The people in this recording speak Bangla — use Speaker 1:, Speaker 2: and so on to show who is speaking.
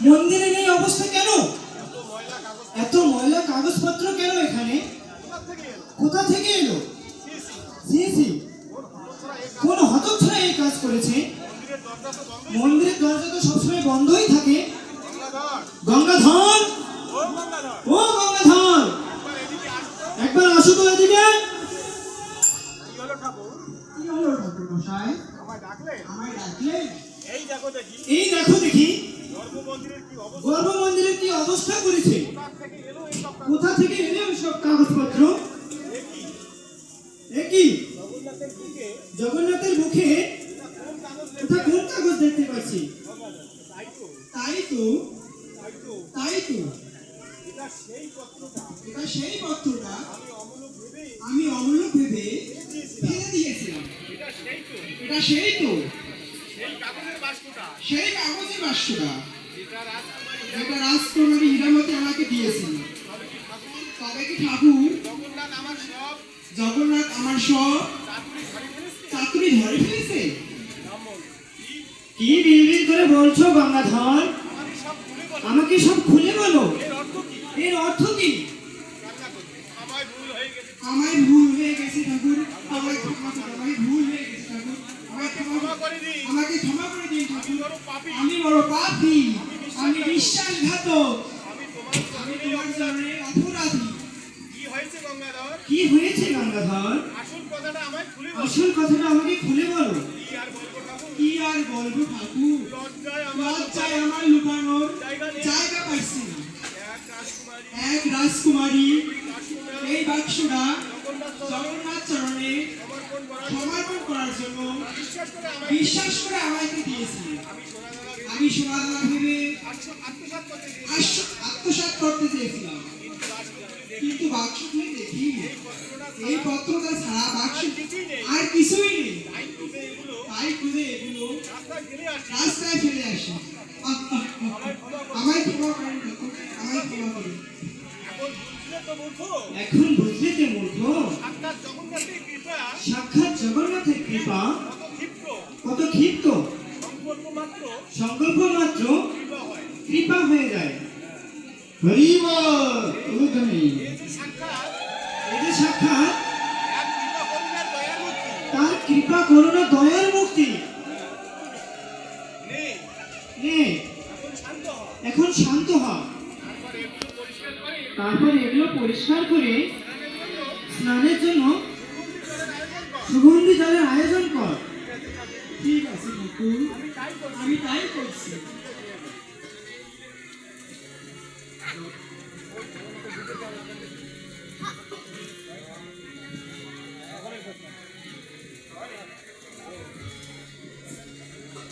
Speaker 1: মন্দিরের এই অবস্থা কেন? এত ময়লা কাগজপত্র কেন এখানে? কোথা থেকে এলো? সি সি, কোন হতচ্ছাড়া এই কাজ করেছে? মন্দিরের দরজা তো সবসময় বন্ধই থাকে। গঙ্গাধর, ও গঙ্গাধর, একবার আসো তো এদিকে। কি হলো ঠাকুর মশাই? আমায় ডাকলেন? এই দেখো দেখি গর্ভ মন্দিরের কি অবস্থা করেছে। কোথা থেকে এলো সব কাগজপত্র? একই জগন্নাথের মুখে কোথা কোন কাগজ দেখতে পাচ্ছি? তাই তো, তাই তো, এটা সেই পত্রটা আমি অমূল্য ভেবে ফেলে দিয়েছিলাম। এটা সেই তো, সেই কাগজের বাক্সটা যেটা রাজকুমারী হীরামতি আমাকে দিয়েছিল। তবে কি ঠাকুর জগন্নাথ আমার সব চাতুরি ধরে ফেলেছে? কি বিড়বিড় করে বলছো গঙ্গাধর? আমাকে সব খুলে বলো। এর অর্থ কি? আমায় ভুল হয়ে গেছে ঠাকুর, আমায় ভুল হয়ে গেছে ঠাকুর, আমাকে ক্ষমা করে দিন ঠাকুর। আমি বড় পাপী, আমি বিশ্বাসঘাতক, আমি তোমার চরণে অপরাধী। কি হয়েছে গঙ্গাধর? আসল কথাটা আমাকে খুলে বলো। কি আর বলবো ঠাকুর, লজ্জায় আমার লুকানোর জায়গা পাইছি না। এক রাজকুমারী এই বাক্সটা জগন্নাথ চরণে সমর্পণ করার জন্য বিশ্বাস করে আমাকে দিয়েছি। আমি সোনাদানা ভেবে আত্মসাৎ করতে চেয়েছিলাম, কিন্তু বাক্স খুলে দেখি এই পত্রটা ছাড়া বাক্স আর কিছুই নেই। তাই খুলে এগুলো রাস্তায় ফেলে আসি। আমায় ক্ষমা করেন ঠাকুর, আমায় ক্ষমা করেন। এখন বুঝলে তো মূর্খ, সাক্ষাৎ জগন্নাথের কৃপা কত ক্ষিপ্ত, সংকল্প মাত্র কৃপা হয়ে যায়। এই যে সাক্ষাৎ তার কৃপা করুণা দয়ার মুক্তি। এখন শান্ত হ, তারপর এগুলো পরিষ্কার করে স্নানের জন্য সুগন্ধি জলের আয়োজন কর। ঠিক আছে ঠাকুর, আমি তাই করছি।